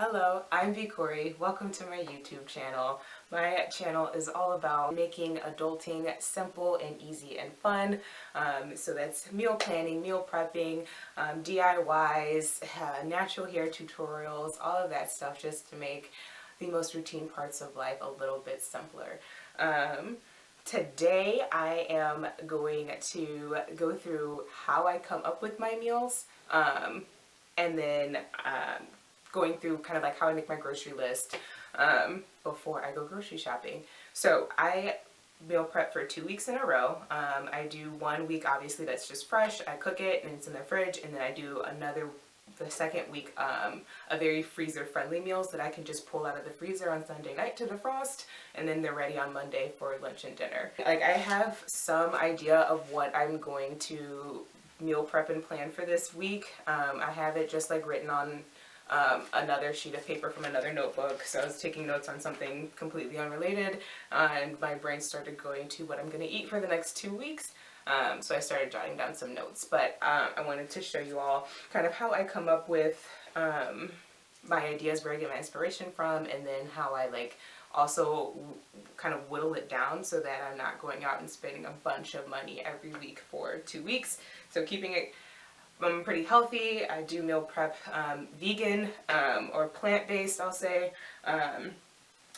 Hello, I'm V Corey. Welcome to my YouTube channel. My channel is all about making adulting simple and easy and fun. So that's meal planning, meal prepping, DIYs, natural hair tutorials, all of that stuff just to make the most routine parts of life a little bit simpler. Today I am going to go through how I come up with my meals, and then going through kind of like how I make my grocery list before I go grocery shopping. So I meal prep for 2 weeks in a row. I do 1 week, obviously, that's just fresh. I cook it and it's in the fridge, and then I do the second week, a very freezer friendly meals that I can just pull out of the freezer on Sunday night to defrost, and then they're ready on Monday for lunch and dinner. Like, I have some idea of what I'm going to meal prep and plan for this week. I have it just like written on another sheet of paper from another notebook. So I was taking notes on something completely unrelated, and my brain started going to what I'm going to eat for the next 2 weeks. So I started jotting down some notes, but I wanted to show you all kind of how I come up with my ideas, where I get my inspiration from, and then how I also kind of whittle it down so that I'm not going out and spending a bunch of money every week for 2 weeks. So keeping it pretty healthy. I do meal prep vegan or plant-based, I'll say.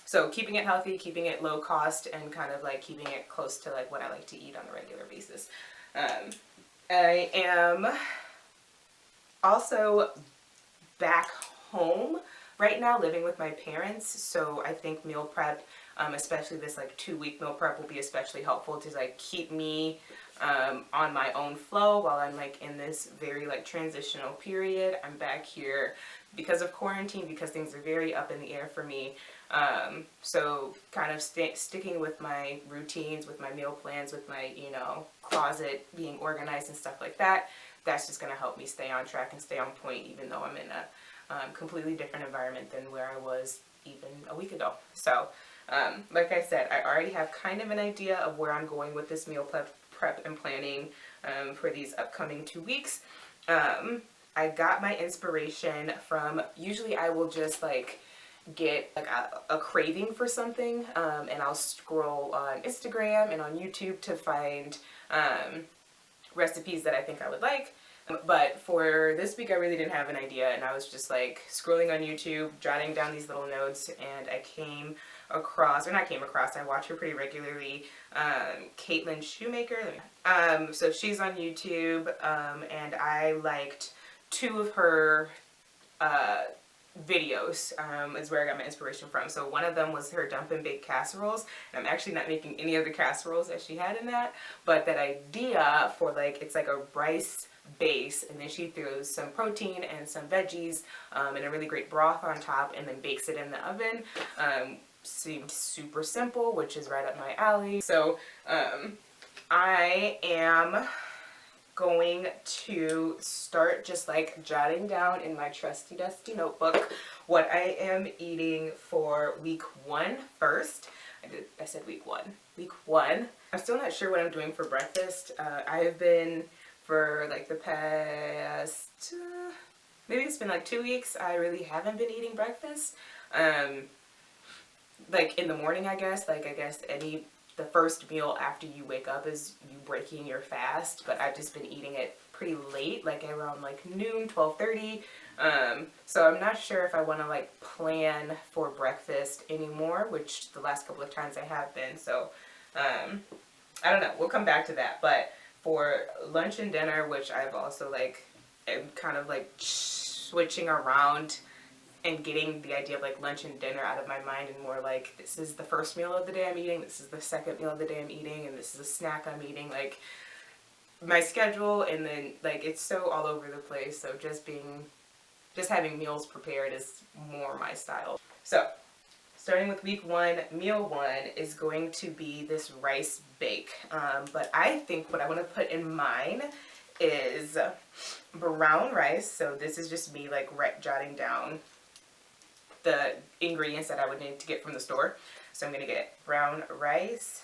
So keeping it healthy, keeping it low cost, and kind of like keeping it close to like what I like to eat on a regular basis. I am also back home right now living with my parents, so I think meal prep, especially this like 2 week meal prep, will be especially helpful to like keep me on my own flow while I'm like in this very like transitional period. I'm back here because of quarantine, because things are very up in the air for me. So kind of sticking with my routines, with my meal plans, with my, closet being organized and stuff like that. That's just going to help me stay on track and stay on point, even though I'm in a completely different environment than where I was even a week ago. So, like I said, I already have kind of an idea of where I'm going with this meal prep and planning for these upcoming 2 weeks. I got my inspiration from, usually I will just like get like a craving for something, and I'll scroll on Instagram and on YouTube to find recipes that I think I would like. But for this week, I really didn't have an idea, and I was just like scrolling on YouTube, jotting down these little notes, and I watch her pretty regularly, Caitlin Shoemaker. So she's on YouTube, and I liked 2 of her videos, is where I got my inspiration from. So one of them was her dump and bake casseroles, and I'm actually not making any of the casseroles that she had in that, but that idea for like, it's like a rice base, and then she throws some protein and some veggies and a really great broth on top, and then bakes it in the oven. Seemed super simple, which is right up my alley. So I am going to start just like jotting down in my trusty dusty notebook what I am eating for week 1 first. I said week 1. Week 1. I'm still not sure what I'm doing for breakfast. I've been, for like the past, maybe it's been like 2 weeks, I really haven't been eating breakfast. Like in the morning, I guess the first meal after you wake up is you breaking your fast, but I've just been eating it pretty late, like around like noon, 12:30. So I'm not sure if I want to like plan for breakfast anymore, which the last couple of times I have been. So I don't know, we'll come back to that. But for lunch and dinner, which I've also like, am kind of like switching around and getting the idea of like lunch and dinner out of my mind, and more like, this is the first meal of the day I'm eating, this is the second meal of the day I'm eating, and this is a snack I'm eating. Like, my schedule, and then like it's so all over the place, so just having meals prepared is more my style. So starting with week 1, meal 1 is going to be this rice bake, but I think what I want to put in mine is brown rice. So this is just me like jotting down the ingredients that I would need to get from the store. So I'm going to get brown rice.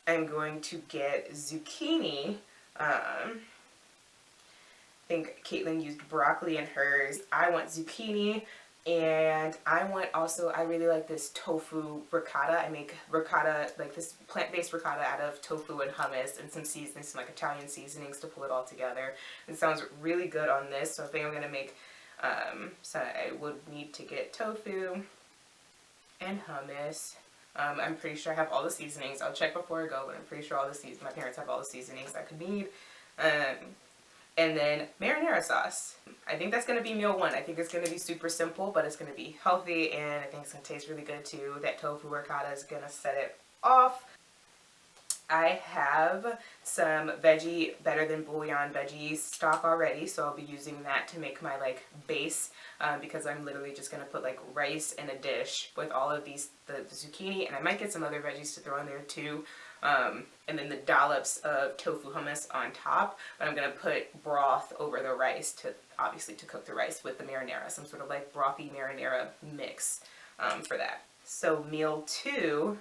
I'm going to get zucchini. I think Caitlin used broccoli in hers. I want zucchini. And I want also, I really like this tofu ricotta. I make ricotta, like this plant-based ricotta out of tofu and hummus and some seasonings, some like Italian seasonings to pull it all together. It sounds really good on this, so I think I'm going to make, so I would need to get tofu and hummus. I'm pretty sure I have all the seasonings. I'll check before I go, but I'm pretty sure all the my parents have all the seasonings I could need. And then marinara sauce. I think that's going to be meal one. I think it's going to be super simple, but it's going to be healthy, and I think it's going to taste really good too. That tofu ricotta is going to set it off. I have some veggie Better Than Bouillon veggie stock already, so I'll be using that to make my like base, because I'm literally just going to put like rice in a dish with all of these, the zucchini, and I might get some other veggies to throw in there too. And then the dollops of tofu hummus on top, but I'm going to put broth over the rice to, obviously to cook the rice with the marinara, some sort of like brothy marinara mix for that. So meal two,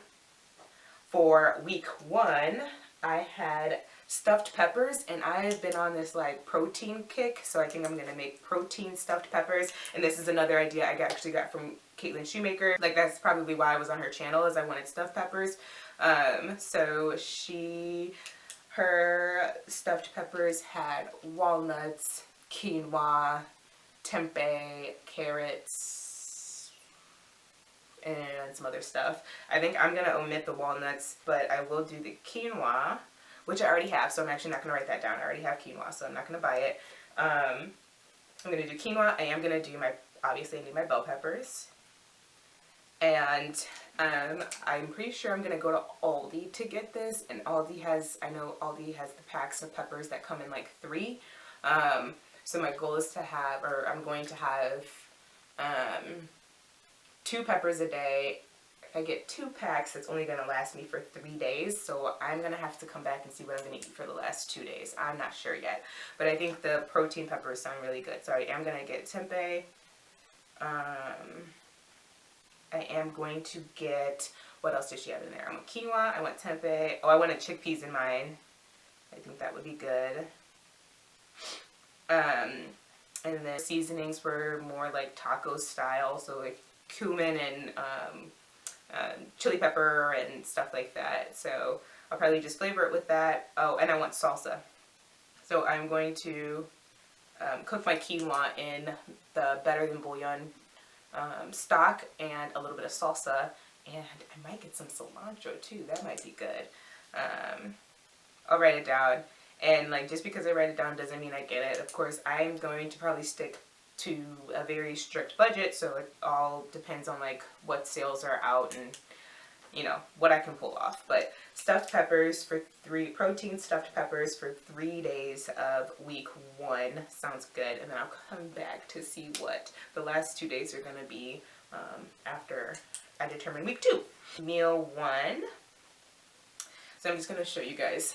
for week one, I had stuffed peppers, and I've been on this like protein kick, so I think I'm going to make protein stuffed peppers, and this is another idea I actually got from Caitlin Shoemaker. Like that's probably why I was on her channel, is I wanted stuffed peppers. So her stuffed peppers had walnuts, quinoa, tempeh, carrots, and some other stuff. I think I'm going to omit the walnuts, but I will do the quinoa, which I already have, so I'm actually not going to write that down. I already have quinoa, so I'm not going to buy it. I'm going to do quinoa. I am going to do obviously I need my bell peppers. And I'm pretty sure I'm going to go to Aldi to get this, and I know Aldi has the packs of peppers that come in like 3. So my goal is to have, or I'm going to have 2 peppers a day. If I get 2 packs, it's only going to last me for 3 days, so I'm going to have to come back and see what I'm going to eat for the last 2 days. I'm not sure yet, but I think the protein peppers sound really good. So I am going to get tempeh. I am going to get, what else did she have in there? I want quinoa, I want tempeh. Oh, I wanted chickpeas in mine. I think that would be good. And the seasonings were more like taco style, so like cumin and chili pepper and stuff like that. So I'll probably just flavor it with that. Oh, and I want salsa. So I'm going to cook my quinoa in the Better Than Bouillon stock and a little bit of salsa, and I might get some cilantro too. That might be good. I'll write it down, and like just because I write it down doesn't mean I get it. Of course, I'm going to probably stick to a very strict budget, so it all depends on like what sales are out and you know what I can pull off. But stuffed peppers for 3 protein stuffed peppers for 3 days of week 1 sounds good, and then I'll come back to see what the last 2 days are going to be after I determine week 2. Meal 1. So I'm just going to show you guys.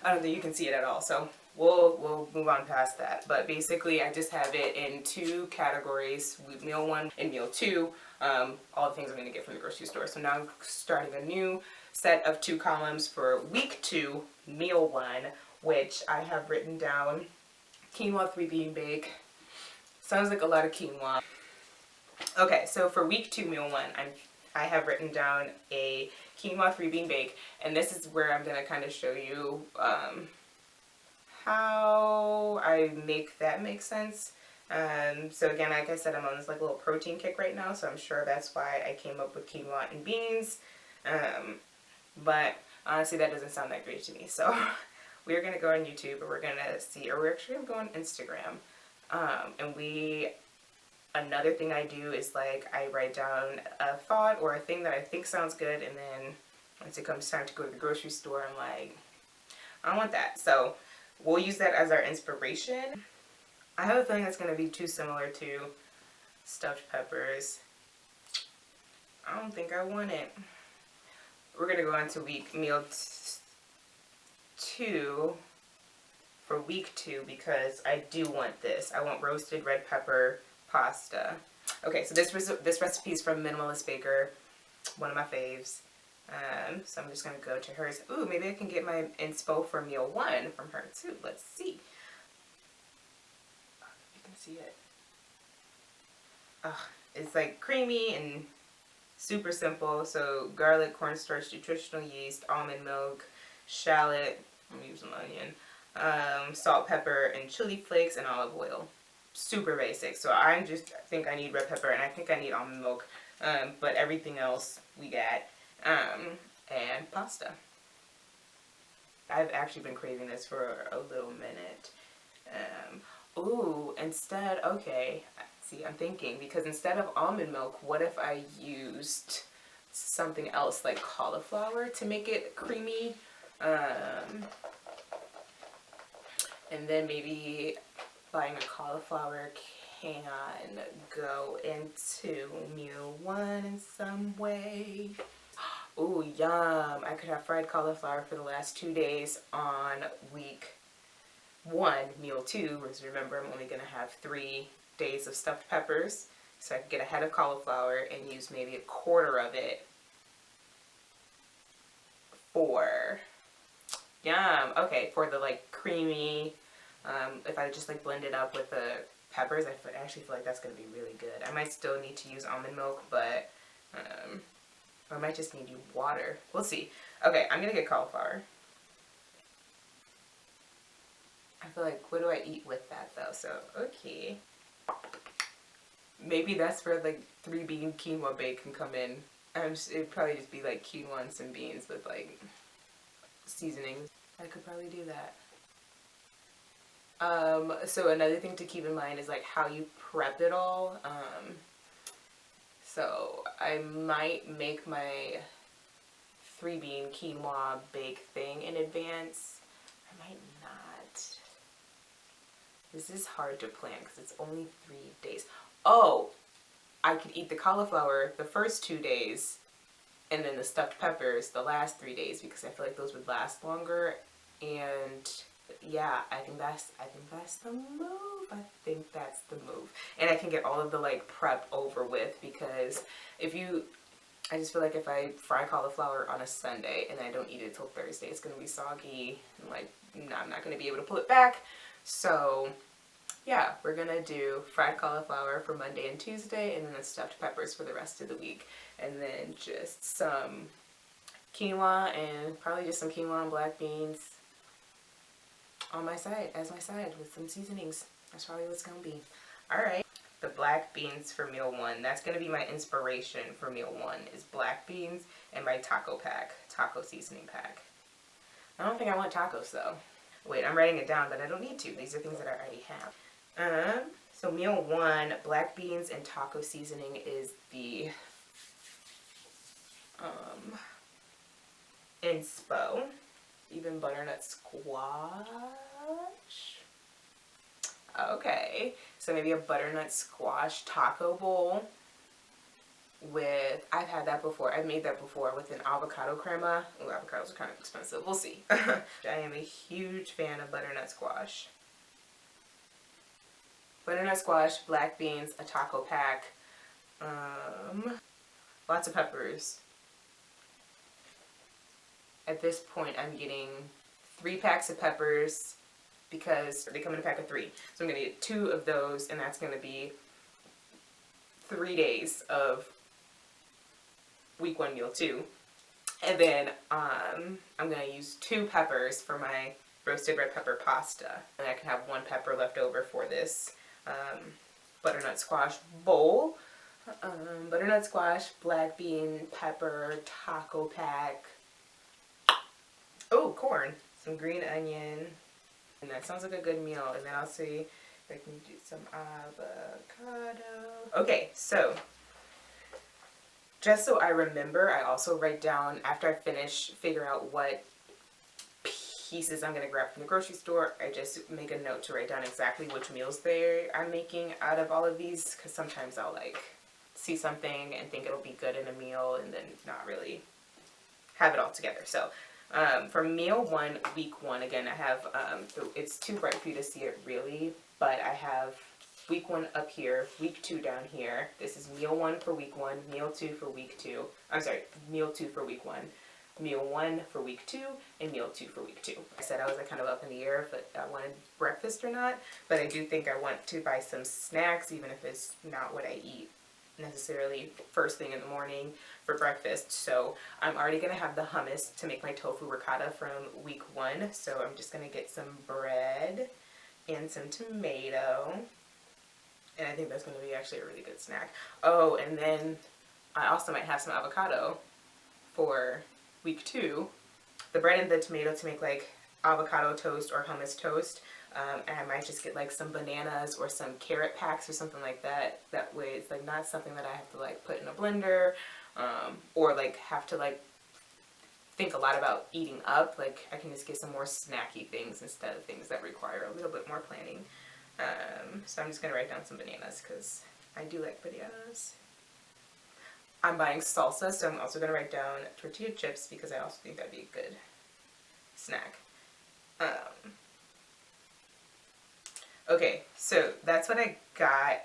I don't think you can see it at all, so we'll move on past that. But basically, I just have it in 2 categories: meal 1 and meal 2. All the things I'm going to get from the grocery store. So now I'm starting a new set of 2 columns for week 2, meal 1, which I have written down quinoa 3 bean bake. Sounds like a lot of quinoa. Okay, so for week 2, meal 1, I have written down a quinoa 3 bean bake, and this is where I'm going to kind of show you how I make that make sense. So again, like I said, I'm on this like little protein kick right now, so I'm sure that's why I came up with quinoa and beans. But honestly, that doesn't sound that great to me. So we're going to go on YouTube, and we're going to see, or we're actually going to go on Instagram. Another thing I do is like I write down a thought or a thing that I think sounds good, and then once it comes time to go to the grocery store, I'm like, I don't want that. So we'll use that as our inspiration. I have a feeling that's going to be too similar to stuffed peppers. I don't think I want it. We're going to go on to meal 2 for week 2 because I do want this. I want roasted red pepper pasta. Okay, so this recipe is from Minimalist Baker. one of my faves. So I'm just gonna go to hers. Ooh, maybe I can get my inspo for meal 1 from her too. Let's see. You can see it. It's like creamy and super simple. So garlic, cornstarch, nutritional yeast, almond milk, shallot, I'm using onion, salt, pepper, and chili flakes, and olive oil. Super basic. So I just think I need red pepper, and I think I need almond milk, but everything else we got. And pasta. I've actually been craving this for a little minute. Ooh, instead, okay, see, I'm thinking, because instead of almond milk, what if I used something else like cauliflower to make it creamy? And then maybe buying a cauliflower can go into meal 1 in some way. Ooh, yum. I could have fried cauliflower for the last 2 days on week 1, meal 2, because remember I'm only going to have 3 days of stuffed peppers. So I could get a head of cauliflower and use maybe a quarter of it for, yum, okay, for the like creamy, if I just like blend it up with the peppers, I actually feel like that's going to be really good. I might still need to use almond milk, but I might just need water. We'll see. Okay, I'm going to get cauliflower. I feel like, what do I eat with that though? So, okay. Maybe that's where like 3-bean quinoa bake can come in. It'd probably just be like quinoa and some beans with like seasonings. I could probably do that. So another thing to keep in mind is like how you prep it all. So I might make my 3-bean quinoa bake thing in advance. I might not. This is hard to plan because it's only 3 days. Oh, I could eat the cauliflower the first 2 days and then the stuffed peppers the last 3 days because I feel like those would last longer. And yeah, I think that's the move. I think that's the move. And I can get all of the like prep over with because I just feel like if I fry cauliflower on a Sunday and I don't eat it till Thursday, it's going to be soggy and like I'm not going to be able to pull it back. So yeah, we're going to do fried cauliflower for Monday and Tuesday and then the stuffed peppers for the rest of the week. And then just some quinoa and probably just some quinoa and black beans on my side, as my side with some seasonings. That's probably what it's going to be. Alright, the black beans for meal 1. That's going to be my inspiration for meal 1 is black beans and my taco seasoning pack. I don't think I want tacos though. Wait, I'm writing it down, but I don't need to. These are things that I already have. So meal 1, black beans and taco seasoning is the inspo. Even butternut squash. Okay, so maybe a butternut squash taco bowl with, I've had that before. I've made that before with an avocado crema. Ooh, avocados are kind of expensive. We'll see. I am a huge fan of butternut squash. Butternut squash, black beans, a taco pack, lots of peppers. At this point, I'm getting 3 packs of peppers because they come in a pack of 3. So I'm going to get 2 of those, and that's going to be 3 days of week 1, meal 2. And then I'm going to use 2 peppers for my roasted red pepper pasta. And I can have 1 pepper left over for this butternut squash bowl. Butternut squash, black bean, pepper, taco pack. Oh, corn. Some green onion. And that sounds like a good meal. And then I'll see if I can do some avocado. Okay, so just so I remember, I also write down, after I figure out what pieces I'm going to grab from the grocery store, I just make a note to write down exactly which meals I'm making out of all of these, because sometimes I'll like see something and think it'll be good in a meal and then not really have it all together. So for meal 1, week 1, again, I have, it's too bright for you to see it really, but I have week 1 up here, week 2 down here. This is meal 1 for week 1, meal 2 for week 2. I'm sorry, meal 2 for week 1, meal 1 for week 2, and meal 2 for week 2. I said I was like kind of up in the air if I wanted breakfast or not, but I do think I want to buy some snacks, even if it's not what I eat necessarily first thing in the morning for breakfast. So I'm already going to have the hummus to make my tofu ricotta from week 1. So I'm just going to get some bread and some tomato. And I think that's going to be actually a really good snack. Oh, and then I also might have some avocado for week 2. The bread and the tomato to make like avocado toast or hummus toast. And I might just get like some bananas or some carrot packs or something like that. That way it's like not something that I have to like put in a blender or like have to like think a lot about eating up. Like I can just get some more snacky things instead of things that require a little bit more planning. So I'm just going to write down some bananas because I do like bananas. I'm buying salsa, so I'm also going to write down tortilla chips because I also think that'd be a good snack. Okay, so that's what I got.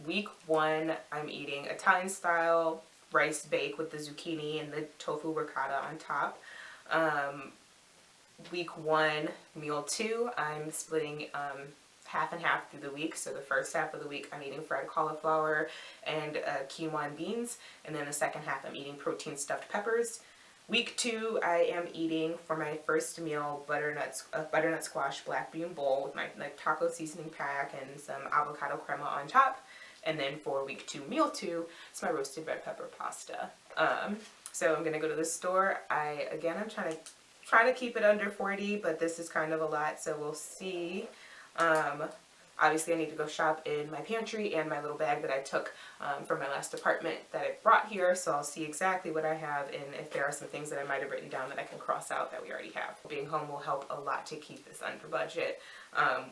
Week 1, I'm eating Italian style rice bake with the zucchini and the tofu ricotta on top. Week 1, meal 2, I'm splitting half and half through the week. So the first half of the week I'm eating fried cauliflower and quinoa and beans, and then the second half I'm eating protein stuffed peppers. Week 2, I am eating for my first meal butternut squash black bean bowl with my like taco seasoning pack and some avocado crema on top. And then for week 2, meal 2, it's my roasted red pepper pasta. So I'm gonna go to the store. I'm trying to keep it under 40, but this is kind of a lot, so we'll see. Obviously I need to go shop in my pantry and my little bag that I took from my last apartment that I brought here, so I'll see exactly what I have and if there are some things that I might have written down that I can cross out that we already have. Being home will help a lot to keep this under budget,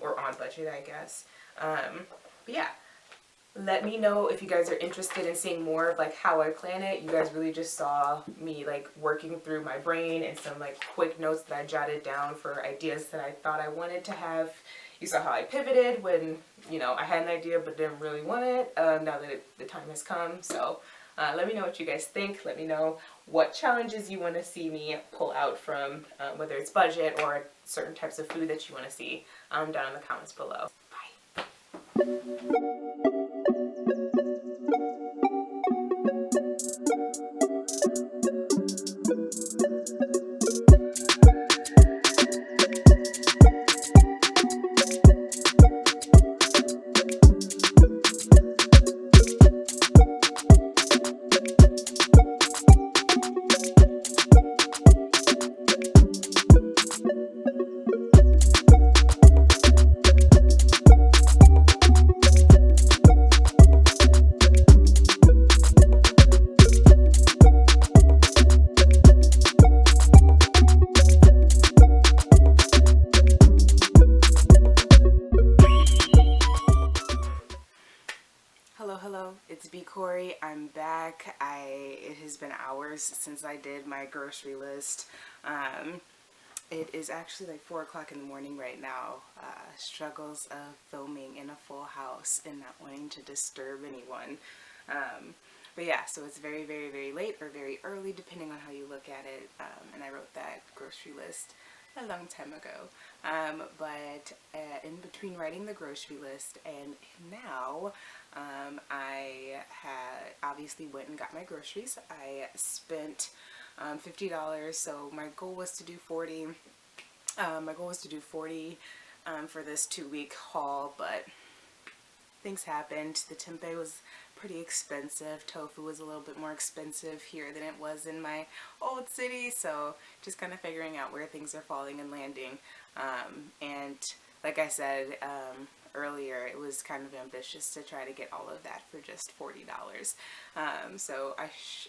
or on budget I guess. But yeah, let me know if you guys are interested in seeing more of like how I plan it. You guys really just saw me like working through my brain and some like quick notes that I jotted down for ideas that I thought I wanted to have. You saw how I pivoted when, you know, I had an idea but didn't really want it, now that the time has come. So let me know what you guys think. Let me know what challenges you want to see me pull out from, whether it's budget or certain types of food that you want to see down in the comments below. Bye. Hello, it's B. Corey. I'm back. It has been hours since I did my grocery list. It is actually like 4 o'clock in the morning right now. Struggles of filming in a full house and not wanting to disturb anyone. But yeah, so it's very, very, very late or very early depending on how you look at it. And I wrote that grocery list a long time ago. But in between writing the grocery list and now, I had obviously went and got my groceries. I spent $50, so my goal was to do 40. For this 2-week haul, but things happened. The tempeh was pretty expensive. Tofu was a little bit more expensive here than it was in my old city, so just kind of figuring out where things are falling and landing. And like I said earlier, it was kind of ambitious to try to get all of that for just $40. So I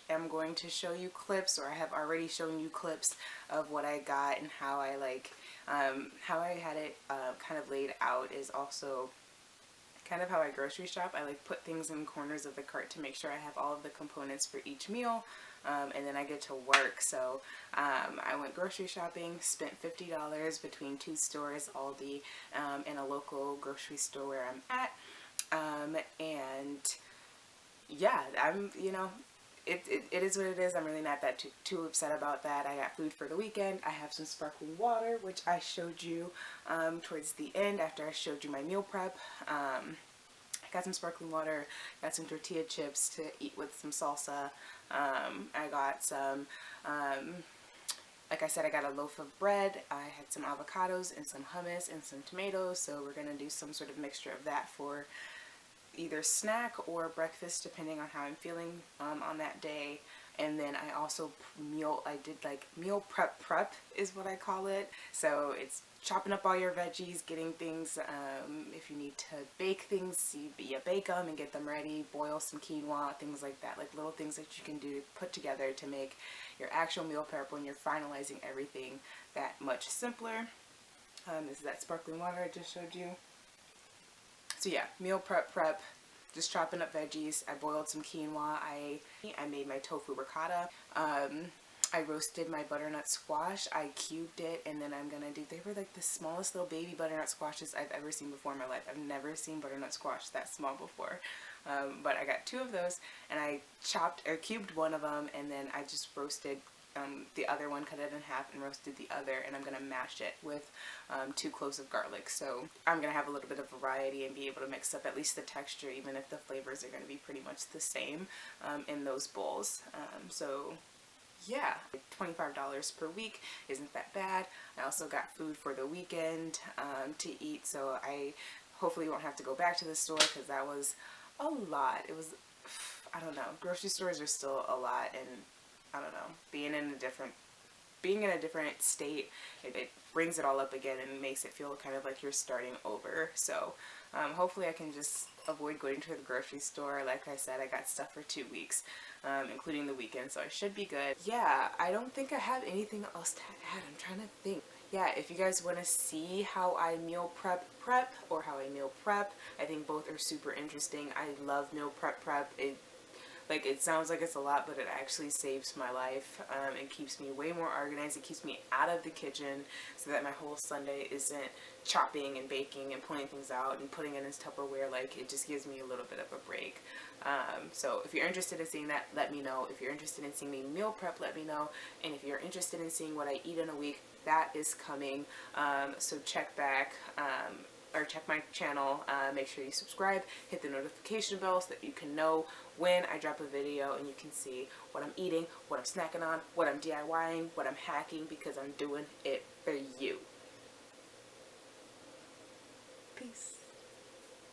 am going to show you clips, or I have already shown you clips of what I got and how I how I had it kind of laid out is also kind of how I grocery shop. I like put things in corners of the cart to make sure I have all of the components for each meal, and then I get to work. So I went grocery shopping, spent $50 between 2 stores, Aldi and a local grocery store where I'm at. And yeah, I'm, you know, it is what it is. I'm really not that too upset about that. I got food for the weekend. I have some sparkling water, which I showed you towards the end after I showed you my meal prep. I got some sparkling water, got some tortilla chips to eat with some salsa. I got some, like I said, I got a loaf of bread. I had some avocados and some hummus and some tomatoes. So we're going to do some sort of mixture of that for either snack or breakfast, depending on how I'm feeling on that day. And then I also I did like meal prep is what I call it. So it's chopping up all your veggies, getting things, if you need to bake things, you bake them and get them ready, boil some quinoa, things like that, like little things that you can do to put together to make your actual meal prep when you're finalizing everything that much simpler. This is that sparkling water I just showed you. So yeah, meal prep, just chopping up veggies. I boiled some quinoa. I made my tofu ricotta. I roasted my butternut squash. I cubed it, and then I'm gonna do, they were like the smallest little baby butternut squashes I've ever seen before in my life. I've never seen butternut squash that small before. But I got 2 of those, and I cubed one of them, and then I just roasted the other one, cut it in half and roasted the other, and I'm going to mash it with 2 cloves of garlic. So I'm going to have a little bit of variety and be able to mix up at least the texture, even if the flavors are going to be pretty much the same in those bowls. So yeah, $25 per week isn't that bad. I also got food for the weekend to eat, so I hopefully won't have to go back to the store because that was a lot. It was, I don't know, grocery stores are still a lot, and I don't know, being in a different state, it brings it all up again and makes it feel kind of like you're starting over. So hopefully I can just avoid going to the grocery store. Like I said, I got stuff for 2 weeks, including the weekend, so I should be good. Yeah, I don't think I have anything else to add. I'm trying to think. Yeah, if you guys want to see how I meal prep or how I meal prep, I think both are super interesting. I love meal prep. It sounds like it's a lot, but it actually saves my life. It keeps me way more organized. It keeps me out of the kitchen so that my whole Sunday isn't chopping and baking and pulling things out and putting it in Tupperware. Like, it just gives me a little bit of a break. So if you're interested in seeing that, let me know. If you're interested in seeing me meal prep, let me know. And if you're interested in seeing what I eat in a week, that is coming. So check back. Or check my channel, make sure you subscribe, hit the notification bell so that you can know when I drop a video and you can see what I'm eating, what I'm snacking on, what I'm DIYing, what I'm hacking, because I'm doing it for you. Peace.